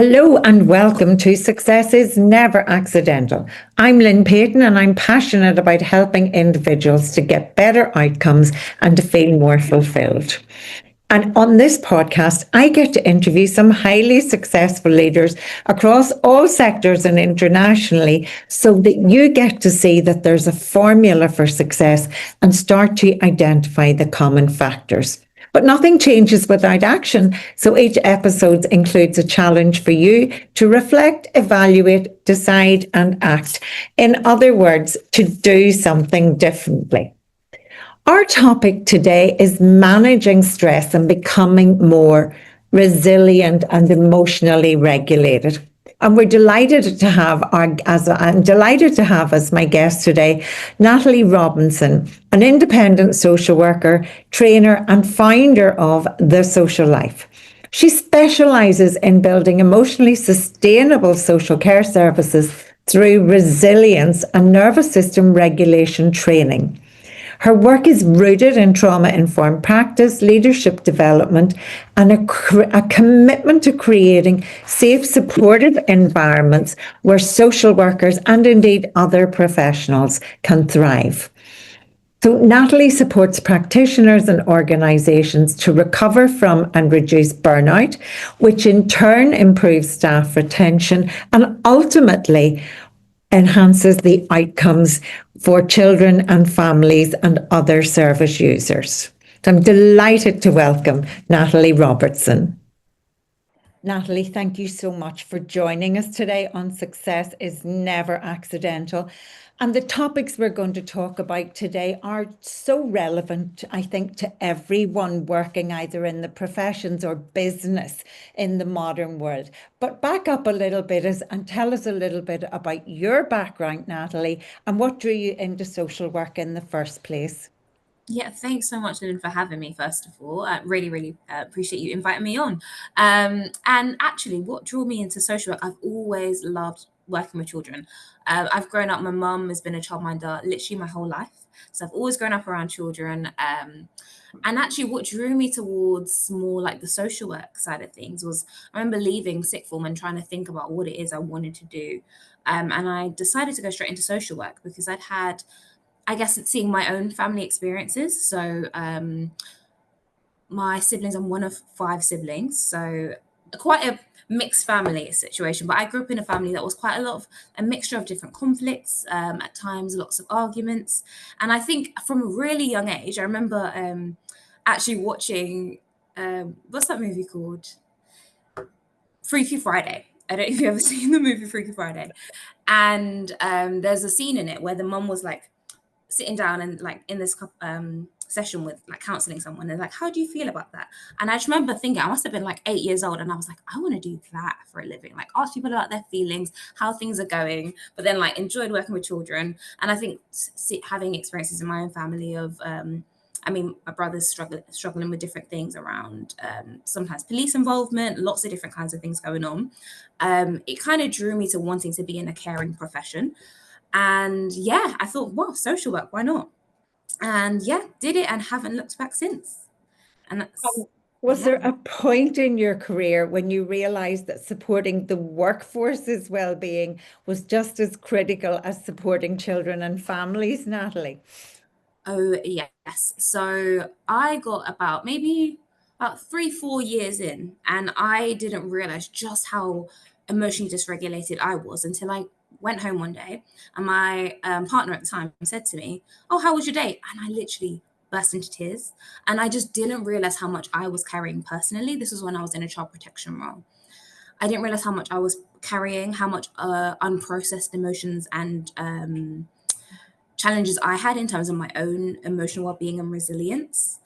Hello and welcome to Success is Never Accidental. I'm Lynn Payton and I'm passionate about helping individuals to get better outcomes and to feel more fulfilled. And on this podcast, I get to interview some highly successful leaders across all sectors and internationally so that you get to see that there's a formula for success and start to identify the common factors. But nothing changes without action. So each episode includes a challenge for you to reflect, evaluate, decide, and act. In other words, to do something differently. Our topic today is managing stress and becoming more resilient and emotionally regulated. And we're delighted to have as my guest today, Natalie Robertson, an independent social worker, trainer, and founder of The Social Life. She specializes in building emotionally sustainable social care services through resilience and nervous system regulation training. Her work is rooted in trauma-informed practice, leadership development, and a commitment to creating safe, supportive environments where social workers and indeed other professionals can thrive. So Natalie supports practitioners and organisations to recover from and reduce burnout, which in turn improves staff retention and ultimately enhances the outcomes for children and families and other service users. So I'm delighted to welcome Natalie Robertson. Natalie, thank you so much for joining us today on Success is Never Accidental. And the topics we're going to talk about today are so relevant, I think, to everyone working either in the professions or business in the modern world. But back up a little bit and tell us a little bit about your background, Natalie, and what drew you into social work in the first place. Yeah, thanks so much, Lynn, for having me, first of all. I really appreciate you inviting me on. And actually, what drew me into social work, I've always loved working with children. I've grown up, my mum has been a childminder literally my whole life. So I've always grown up around children. And actually, what drew me towards more like the social work side of things was I remember leaving sixth form and trying to think about what it is I wanted to do. And I decided to go straight into social work because I'd had, I guess, it's seeing my own family experiences. So my siblings, I'm one of 5 siblings, so quite a mixed family situation. But I grew up in a family that was quite a mixture of different conflicts, at times lots of arguments. And I think from a really young age, I remember actually watching, what's that movie called? Freaky Friday. I don't know if you've ever seen the movie Freaky Friday. And there's a scene in it where the mum was like sitting down and like in this session with like counseling someone and like, how do you feel about that? And I just remember thinking, I must have been like 8 years old, and I was like, I want to do that for a living, like ask people about their feelings, how things are going, but then like enjoyed working with children. And I think having experiences in my own family of my brother's struggling with different things around sometimes police involvement, lots of different kinds of things going on. It kind of drew me to wanting to be in a caring profession. And yeah, I thought, wow, social work, why not? And yeah, did it and haven't looked back since. And that's Was there a point in your career when you realized that supporting the workforce's well-being was just as critical as supporting children and families, Natalie? Oh yes. So I got about 3-4 years in, and I didn't realize just how emotionally dysregulated I was until I went home one day, and my partner at the time said to me, "Oh, how was your day?" And I literally burst into tears, and I just didn't realize how much I was carrying personally. This was when I was in a child protection role. I didn't realize how much I was carrying, how much unprocessed emotions and challenges I had in terms of my own emotional well-being and resilience.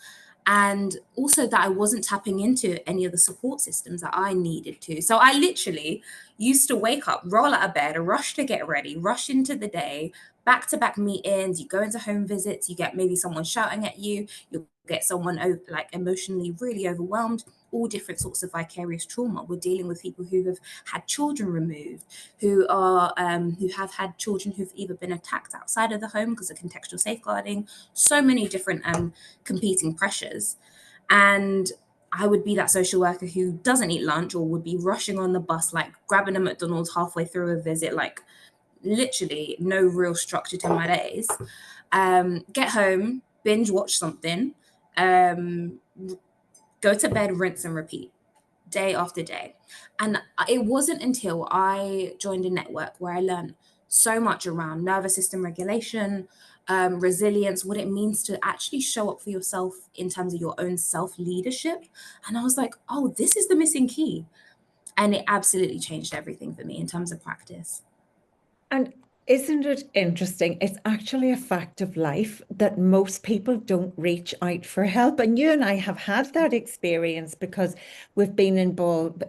And also that I wasn't tapping into any of the support systems that I needed to. So I literally used to wake up, roll out of bed, rush to get ready, rush into the day, back-to-back meetings, you go into home visits, you get maybe someone shouting at you, you'll get someone like emotionally really overwhelmed, all different sorts of vicarious trauma. We're dealing with people who have had children removed, who have had children who've either been attacked outside of the home because of contextual safeguarding, so many different competing pressures. And I would be that social worker who doesn't eat lunch or would be rushing on the bus, like grabbing a McDonald's halfway through a visit, like literally no real structure to my days. Get home, binge watch something, um, go to bed, rinse and repeat day after day. And it wasn't until I joined a network where I learned so much around nervous system regulation, resilience, what it means to actually show up for yourself in terms of your own self leadership. And I was like, oh, this is the missing key. And it absolutely changed everything for me in terms of practice. And isn't it interesting? It's actually a fact of life that most people don't reach out for help. And you and I have had that experience because we've been involved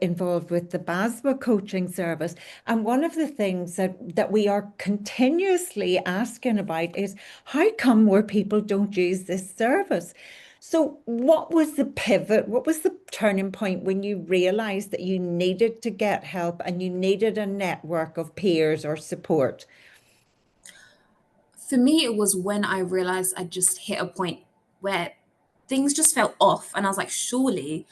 with the BASWA coaching service. And one of the things that we are continuously asking about is how come more people don't use this service? So, what was the pivot? What was the turning point when you realized that you needed to get help and you needed a network of peers or support? For me, it was when I realized I just hit a point where things just felt off. And I was like, surely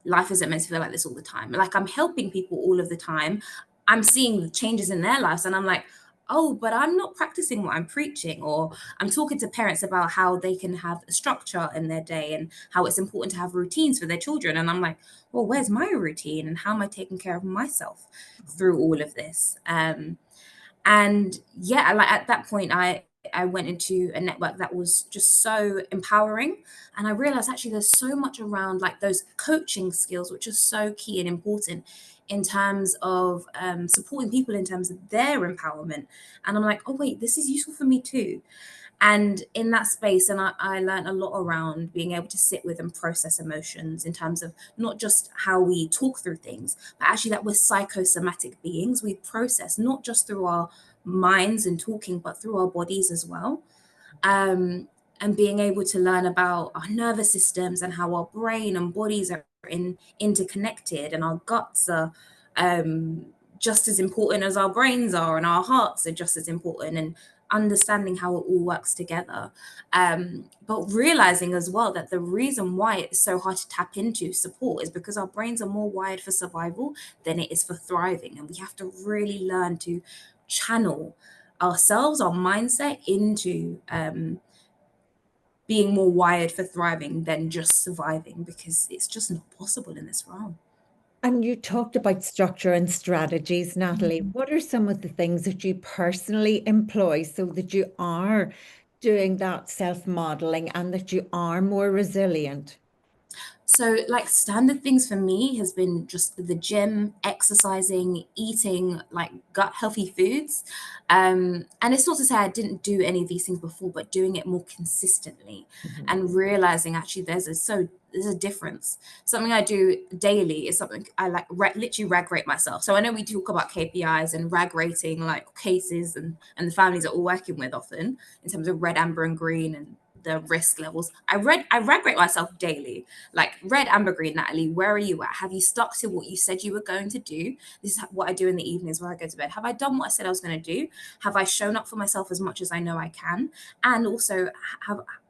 life isn't meant to feel like this all the time. Like I'm helping people all of the time. I'm seeing the changes in their lives. And I'm like, oh, but I'm not practicing what I'm preaching. Or I'm talking to parents about how they can have a structure in their day and how it's important to have routines for their children. And I'm like, well, where's my routine? And how am I taking care of myself through all of this? And yeah, like at that point, I went into a network that was just so empowering. And I realized actually there's so much around like those coaching skills, which are so key and important in terms of supporting people in terms of their empowerment. And I'm like, oh, wait, this is useful for me too. And in that space, and I learned a lot around being able to sit with and process emotions in terms of not just how we talk through things, but actually that we're psychosomatic beings. We process not just through our minds and talking, but through our bodies as well. Um, and being able to learn about our nervous systems and how our brain and bodies are interconnected, and our guts are um, just as important as our brains are, and our hearts are just as important, and understanding how it all works together. But realizing as well that the reason why it's so hard to tap into support is because our brains are more wired for survival than it is for thriving. And we have to really learn to channel ourselves, our mindset into being more wired for thriving than just surviving, because it's just not possible in this realm. And you talked about structure and strategies, Natalie. What are some of the things that you personally employ so that you are doing that self-modeling and that you are more resilient? So, like standard things for me has been just the gym, exercising, eating like gut healthy foods. And it's not to say I didn't do any of these things before, but doing it more consistently Mhm. and realizing actually there's a difference. Something I do daily is something I like literally rag rate myself. So I know we talk about KPIs and rag rating like cases and the families that we're working with often in terms of red, amber, and green and the risk levels. I rag rate myself daily, like red, amber, green. Natalie, where are you at? Have you stuck to what you said you were going to do? This is what I do in the evenings where I go to bed. Have I done what I said I was going to do? Have I shown up for myself as much as I know I can? And also,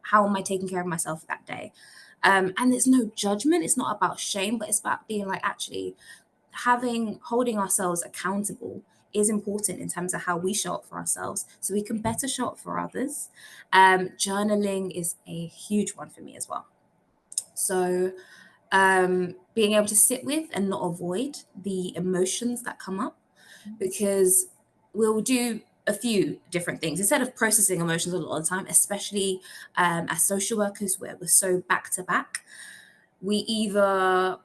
how am I taking care of myself that day? And there's no judgment. It's not about shame, but it's about being like actually holding ourselves accountable is important in terms of how we show up for ourselves so we can better show up for others. Journaling is a huge one for me as well. So, being able to sit with and not avoid the emotions that come up, because we'll do a few different things instead of processing emotions a lot of the time, especially as social workers where we're so back to back. We either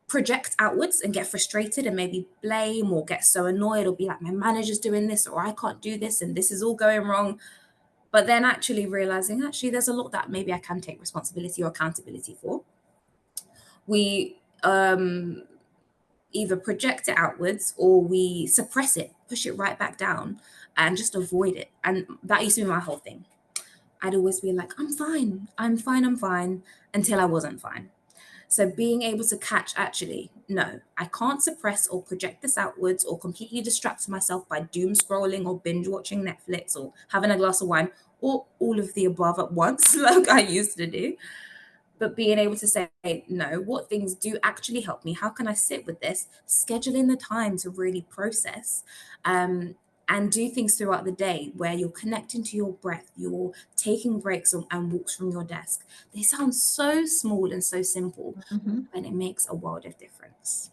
project outwards and get frustrated and maybe blame or get so annoyed or be like, my manager's doing this or I can't do this and this is all going wrong. But then actually realizing actually there's a lot that maybe I can take responsibility or accountability for. We either project it outwards or we suppress it, push it right back down and just avoid it. And that used to be my whole thing. I'd always be like, I'm fine, I'm fine, I'm fine, until I wasn't fine. So being able to catch actually, no, I can't suppress or project this outwards or completely distract myself by doom scrolling or binge watching Netflix or having a glass of wine or all of the above at once, like I used to do. but being able to say, no, what things do actually help me? How can I sit with this? Scheduling the time to really process. And do things throughout the day where you're connecting to your breath, you're taking breaks and walks from your desk. They sound so small and so simple, Mhm. and it makes a world of difference.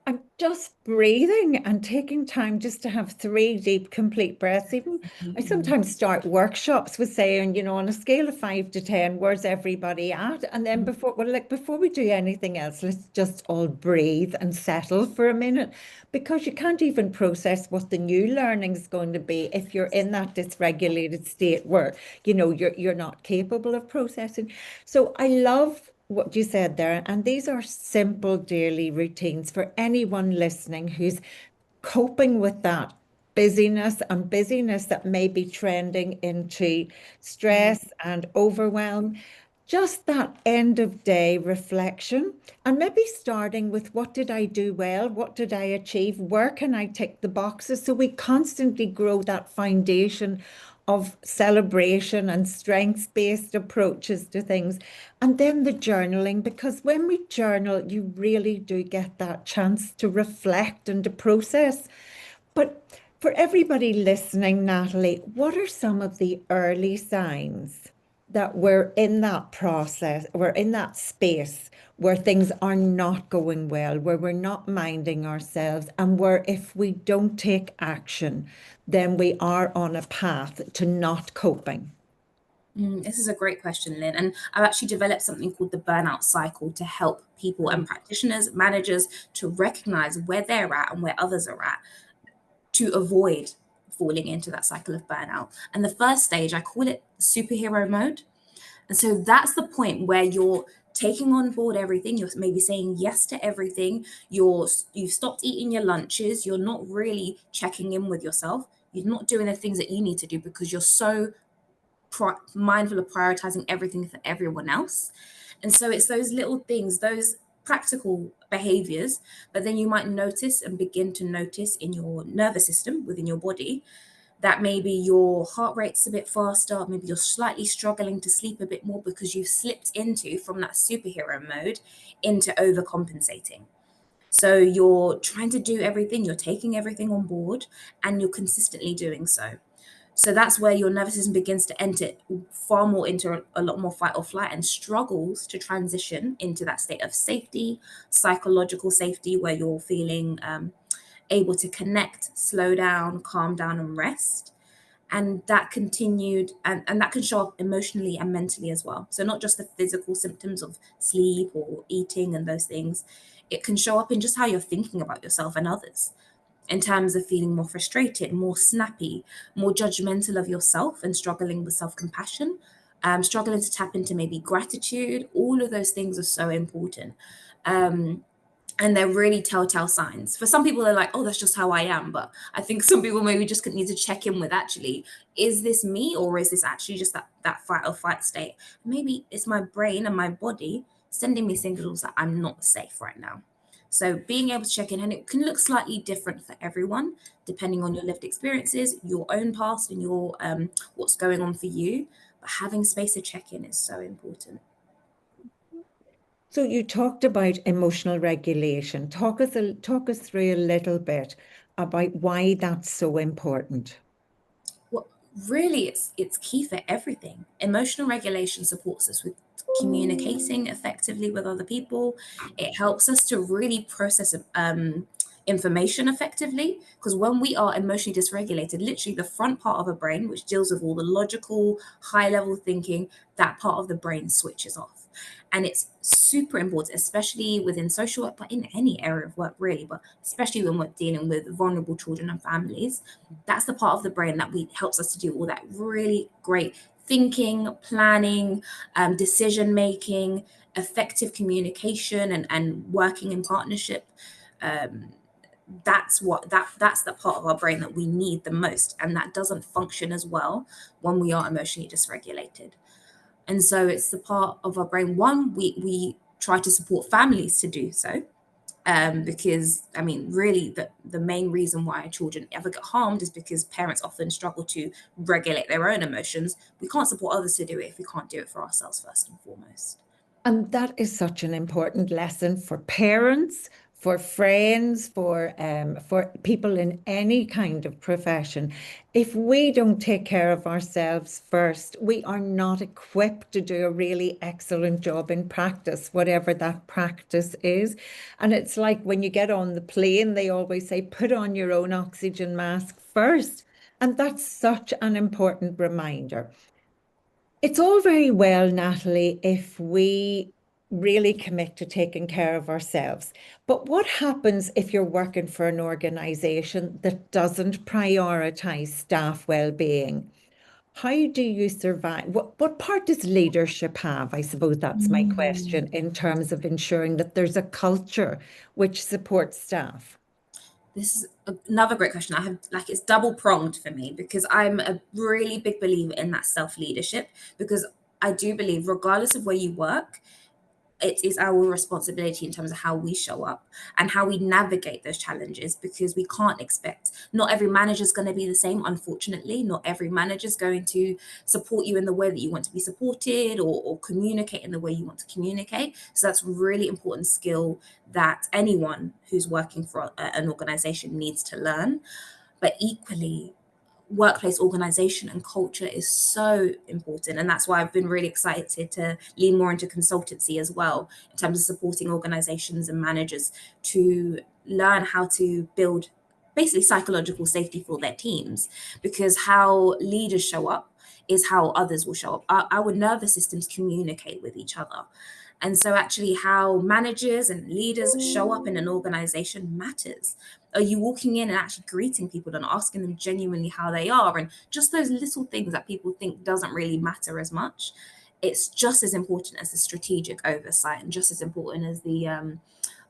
And just breathing and taking time just to have 3 deep, complete breaths. Even I sometimes start workshops with saying, on a scale of 5 to 10, where's everybody at? And then before we do anything else, let's just all breathe and settle for a minute, because you can't even process what the new learning is going to be if you're in that dysregulated state where, you're not capable of processing. So I love what you said there. And these are simple daily routines for anyone listening who's coping with that busyness that may be trending into stress and overwhelm. Just that end of day reflection, and maybe starting with, what did I do well? What did I achieve? Where can I tick the boxes? So we constantly grow that foundation of celebration and strengths-based approaches to things. And then the journaling, because when we journal, you really do get that chance to reflect and to process. But for everybody listening, Natalie, what are some of the early signs that we're in that process, we're in that space where things are not going well, where we're not minding ourselves, and where if we don't take action, then we are on a path to not coping? This is a great question, Lynn. And I've actually developed something called the burnout cycle to help people and practitioners, managers to recognize where they're at and where others are at to avoid falling into that cycle of burnout. And the first stage, I call it superhero mode. And so that's the point where you're taking on board everything. You're maybe saying yes to everything. You've stopped eating your lunches. You're not really checking in with yourself. You're not doing the things that you need to do because you're so mindful of prioritizing everything for everyone else. And so it's those little things, those practical behaviors, but then you might notice and begin to notice in your nervous system within your body that maybe your heart rate's a bit faster, maybe you're slightly struggling to sleep a bit more because you've slipped into from that superhero mode into overcompensating. So you're trying to do everything, you're taking everything on board, and you're consistently doing so. So that's where your nervous system begins to enter far more into a lot more fight or flight and struggles to transition into that state of safety, psychological safety, where you're feeling able to connect, slow down, calm down, and rest. And that continued, and that can show up emotionally and mentally as well. So, not just the physical symptoms of sleep or eating and those things, it can show up in just how you're thinking about yourself and others in terms of feeling more frustrated, more snappy, more judgmental of yourself and struggling with self compassion, struggling to tap into maybe gratitude. All of those things are so important. Um, and they're really telltale signs. For some people, they're like, oh, that's just how I am. But I think some people maybe just need to check in with, actually, is this me, or is this actually just that fight or flight state? Maybe it's my brain and my body sending me signals that I'm not safe right now. So being able to check in, and it can look slightly different for everyone, depending on your lived experiences, your own past, and your what's going on for you. But having space to check in is so important. So you talked about emotional regulation. Talk us through a little bit about why that's so important. Well, really, it's key for everything. Emotional regulation supports us with communicating effectively with other people. It helps us to really process information effectively, because when we are emotionally dysregulated, literally the front part of a brain, which deals with all the logical, high level thinking, that part of the brain switches off. And it's super important, especially within social work, but in any area of work, really, but especially when we're dealing with vulnerable children and families. That's the part of the brain that we helps us to do all that really great thinking, planning, decision making, effective communication, and working in partnership. Um, that's the part of our brain that we need the most, and that doesn't function as well when we are emotionally dysregulated. And so it's the part of our brain, one, we try to support families to do so, because I mean, really, the main reason why children ever get harmed is because parents often struggle to regulate their own emotions. We can't support others to do it if we can't do it for ourselves first and foremost. And that is such an important lesson for parents, for friends, for people in any kind of profession. If we don't take care of ourselves first, we are not equipped to do a really excellent job in practice, whatever that practice is. And it's like when you get on the plane, they always say, put on your own oxygen mask first. And that's such an important reminder. It's all very well, Natalie, if we really commit to taking care of ourselves. But what happens if you're working for an organization that doesn't prioritize staff well-being? How do you survive? What part does leadership have? I suppose that's my Mm. question in terms of ensuring that there's a culture which supports staff. This is another great question. I have like it's double pronged for me because I'm a really big believer in that self leadership because I do believe regardless of where you work, it is our responsibility in terms of how we show up and how we navigate those challenges because we can't expect not every manager is going to be the same. Unfortunately, not every manager is going to support you in the way that you want to be supported or communicate in the way you want to communicate. So that's a really important skill that anyone who's working for an organization needs to learn. But equally, workplace organization and culture is so important, and that's why I've been really excited to lean more into consultancy as well in terms of supporting organizations and managers to learn how to build basically psychological safety for their teams, because how leaders show up is how others will show up. Our nervous systems communicate with each other, and so actually how managers and leaders show up in an organization matters. Are you walking in and actually greeting people and asking them genuinely how they are? And just those little things that people think doesn't really matter as much. It's just as important as the strategic oversight and just as important as the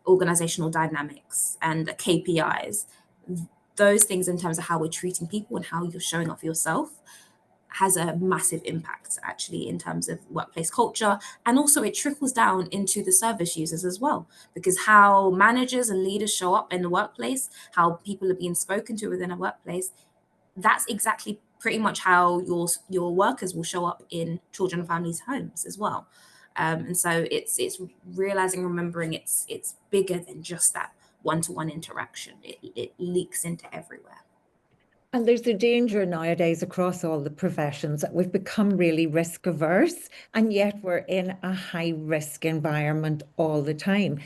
organizational dynamics and the KPIs. Those things in terms of how we're treating people and how you're showing up for yourself has a massive impact actually in terms of workplace culture, and also it trickles down into the service users as well, because how managers and leaders show up in the workplace, how people are being spoken to within a workplace, that's exactly pretty much how your workers will show up in children and families homes as well. And so it's realizing, remembering it's bigger than just that one-to-one interaction. It leaks into everywhere. And there's a danger nowadays across all the professions that we've become really risk averse, and yet we're in a high risk environment all the time.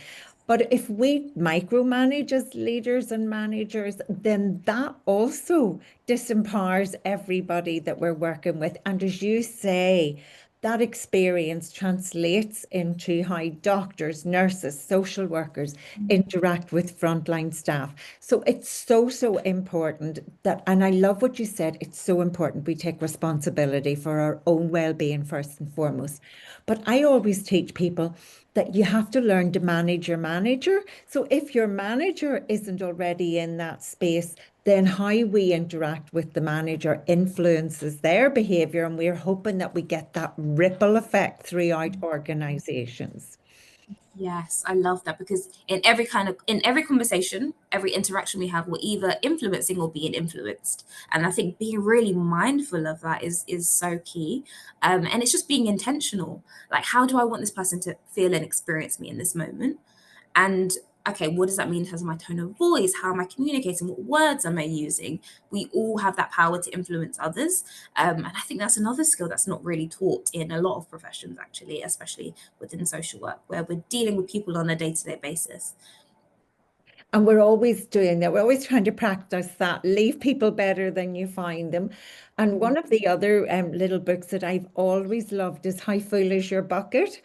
But if we micromanage as leaders and managers, then that also disempowers everybody that we're working with. And as you say, that experience translates into how doctors, nurses, social workers interact with frontline staff. So it's so important that, and I love what you said, it's so important we take responsibility for our own well-being first and foremost. But I always teach people that you have to learn to manage your manager. So if your manager isn't already in that space, then how we interact with the manager influences their behavior. And we're hoping that we get that ripple effect throughout organizations. Yes, I love that because in every conversation, every interaction we have, we're either influencing or being influenced. And I think being really mindful of that is so key. And it's just being intentional. Like, how do I want this person to feel and experience me in this moment? And okay, what does that mean in terms of my tone of voice? How am I communicating? What words am I using? We all have that power to influence others. And I think that's another skill that's not really taught in a lot of professions, actually, especially within social work, where we're dealing with people on a day to day basis. And we're always doing that. We're always trying to practice that. Leave people better than you find them. And one of the other little books that I've always loved is How Full Is Your Bucket?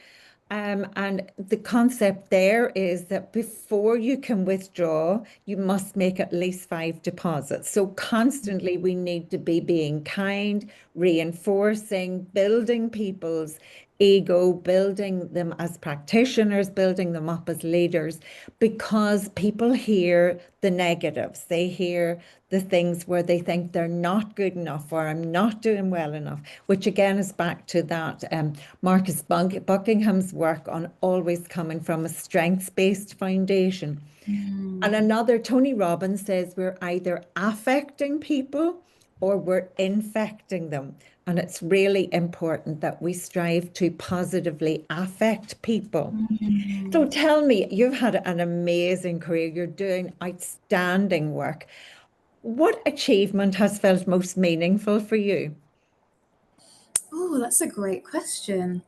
And the concept there is that before you can withdraw, you must make at least five deposits. So constantly we need to be being kind, reinforcing, building people's ego, building them as practitioners, building them up as leaders, because people hear the negatives. They hear the things where they think they're not good enough or I'm not doing well enough, which again is back to that Marcus Buckingham's work on always coming from a strengths-based foundation. And Mm. another, Tony Robbins says we're either affecting people or we're infecting them. And it's really important that we strive to positively affect people. So Mm. tell me, you've had an amazing career. You're doing outstanding work. What achievement has felt most meaningful for you? Oh, that's a great question.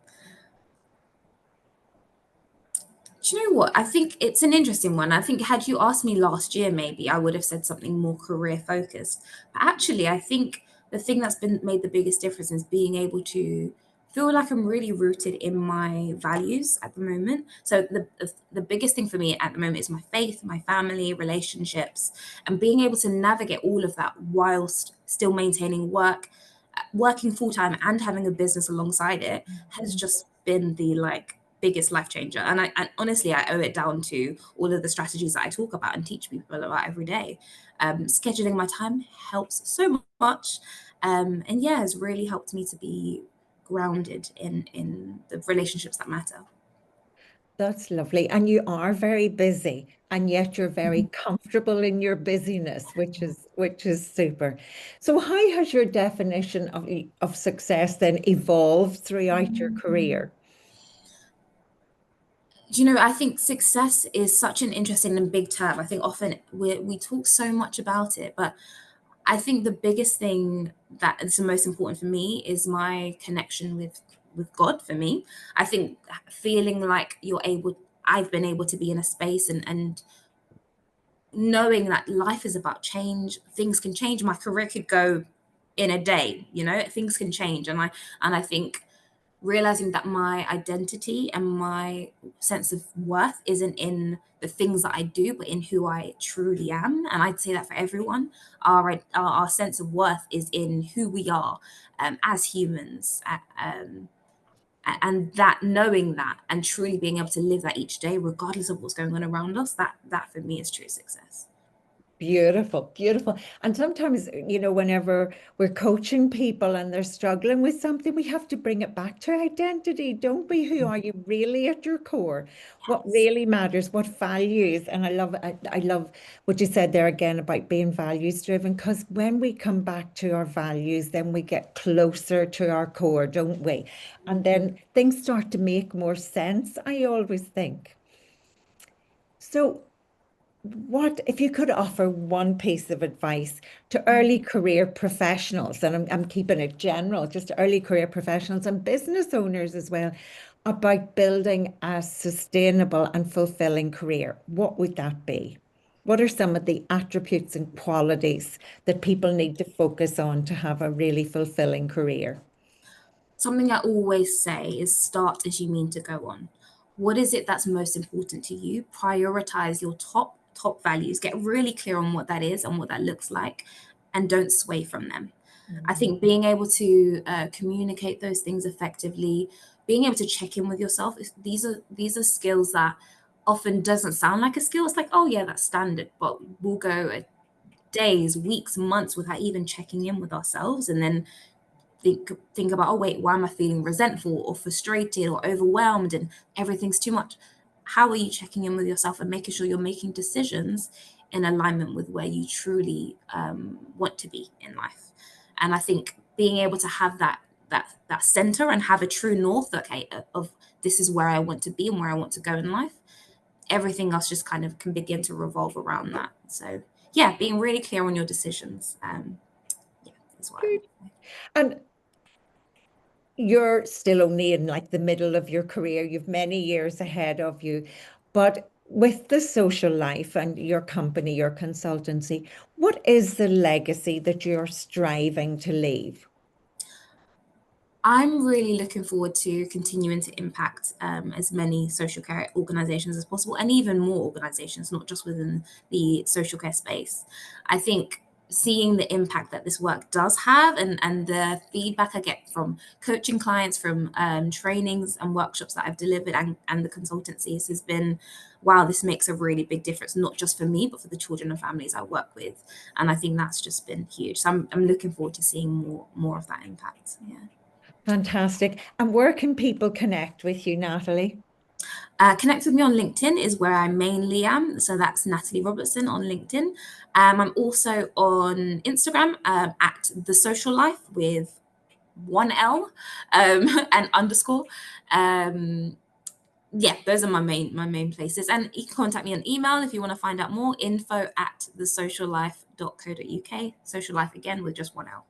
Do you know what? I think it's an interesting one. I think had you asked me last year, maybe I would have said something more career focused. But actually, I think the thing that's been made the biggest difference is being able to feel like I'm really rooted in my values at the moment. So the biggest thing for me at the moment is my faith, my family, relationships, and being able to navigate all of that whilst still maintaining work, working full time and having a business alongside it has just been the like biggest life changer. And honestly, I owe it down to all of the strategies that I talk about and teach people about every day. Scheduling my time helps so much, and yeah, has really helped me to be grounded in the relationships that matter. That's lovely. And you are very busy, and yet you're very comfortable in your busyness, which is super. So how has your definition of success then evolved throughout your career? Do you know, I think success is such an interesting and big term. I think often we talk so much about it, but I think the biggest thing that is the most important for me is my connection with God for me. I think feeling like I've been able to be in a space and knowing that life is about change, things can change. My career could go in a day, things can change. And I think realizing that my identity and my sense of worth isn't in the things that I do, but in who I truly am. And I'd say that for everyone, our sense of worth is in who we are as humans. And that knowing that and truly being able to live that each day, regardless of what's going on around us, that for me is true success. Beautiful, beautiful. And sometimes, whenever we're coaching people and they're struggling with something, we have to bring it back to identity. Don't we? Who are you really at your core? What Yes. really matters? What values? And I love what you said there again about being values driven, because when we come back to our values, then we get closer to our core, don't we? And then things start to make more sense, I always think. So, what if you could offer one piece of advice to early career professionals, and I'm keeping it general, just early career professionals and business owners as well, about building a sustainable and fulfilling career? What would that be? What are some of the attributes and qualities that people need to focus on to have a really fulfilling career? Something I always say is start as you mean to go on. What is it that's most important to you? Prioritize your top values. Get really clear on what that is and what that looks like, and don't sway from them. I Mm. think being able to communicate those things effectively, being able to check in with yourself, these are skills that often doesn't sound like a skill. It's like, oh yeah, that's standard, but we'll go days, weeks, months without even checking in with ourselves, and then think about, oh wait, why am I feeling resentful or frustrated or overwhelmed and everything's too much? How are you checking in with yourself and making sure you're making decisions in alignment with where you truly want to be in life? And I think being able to have that center and have a true north, okay, of this is where I want to be and where I want to go in life, everything else just kind of can begin to revolve around that. So yeah, being really clear on your decisions, yeah, is what I Good. would say. And you're still only in like the middle of your career. You've many years ahead of you. But with the social life and your company, your consultancy, what is the legacy that you're striving to leave? I'm really looking forward to continuing to impact as many social care organizations as possible, and even more organizations, not just within the social care space. I think seeing the impact that this work does have, and the feedback I get from coaching clients, from trainings and workshops that I've delivered, and the consultancies has been, wow, this makes a really big difference, not just for me, but for the children and families I work with. And I think that's just been huge. So I'm looking forward to seeing more of that impact. Yeah. Fantastic. And where can people connect with you, Natalie? Connect with me on LinkedIn is where I mainly am. So that's Natalie Robertson on LinkedIn. I'm also on Instagram at The Social Life with 1L and underscore. Yeah, those are my main places. And you can contact me on email if you want to find out more. info@thesociallife.co.uk. Social life again with just 1L.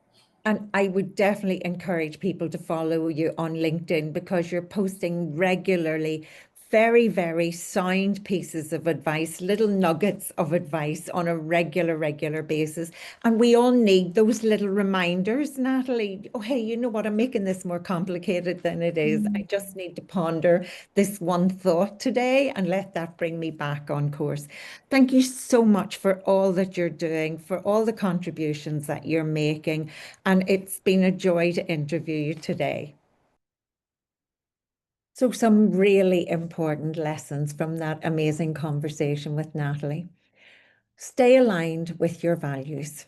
And I would definitely encourage people to follow you on LinkedIn because you're posting regularly very, very sound pieces of advice, little nuggets of advice on a regular basis. And we all need those little reminders, Natalie. Oh, hey, you know what? I'm making this more complicated than it is. I just need to ponder this one thought today and let that bring me back on course. Thank you so much for all that you're doing, for all the contributions that you're making. And it's been a joy to interview you today. So some really important lessons from that amazing conversation with Natalie. Stay aligned with your values.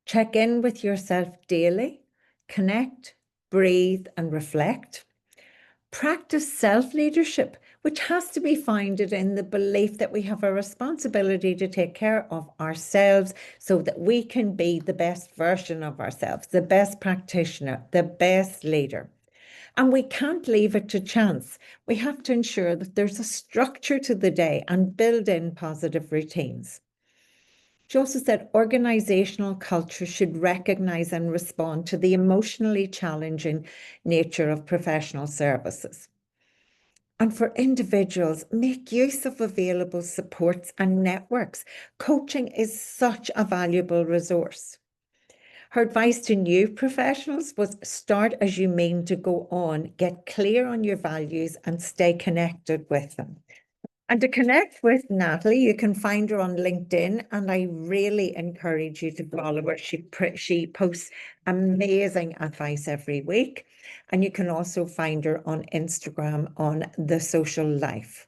Check in with yourself daily. Connect, breathe, and reflect. Practice self-leadership, which has to be founded in the belief that we have a responsibility to take care of ourselves so that we can be the best version of ourselves, the best practitioner, the best leader. And we can't leave it to chance. We have to ensure that there's a structure to the day and build in positive routines. She also said organizational culture should recognize and respond to the emotionally challenging nature of professional services. And for individuals, make use of available supports and networks. Coaching is such a valuable resource. Her advice to new professionals was start as you mean to go on, get clear on your values and stay connected with them. And to connect with Natalie, you can find her on LinkedIn, and I really encourage you to follow her. She posts amazing advice every week. And you can also find her on Instagram on The Social Life.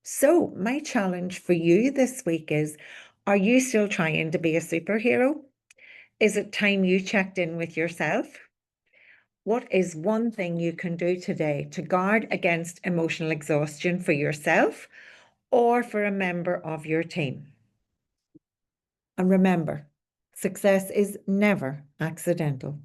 So my challenge for you this week is, are you still trying to be a superhero? Is it time you checked in with yourself? What is one thing you can do today to guard against emotional exhaustion for yourself or for a member of your team? And remember, success is never accidental.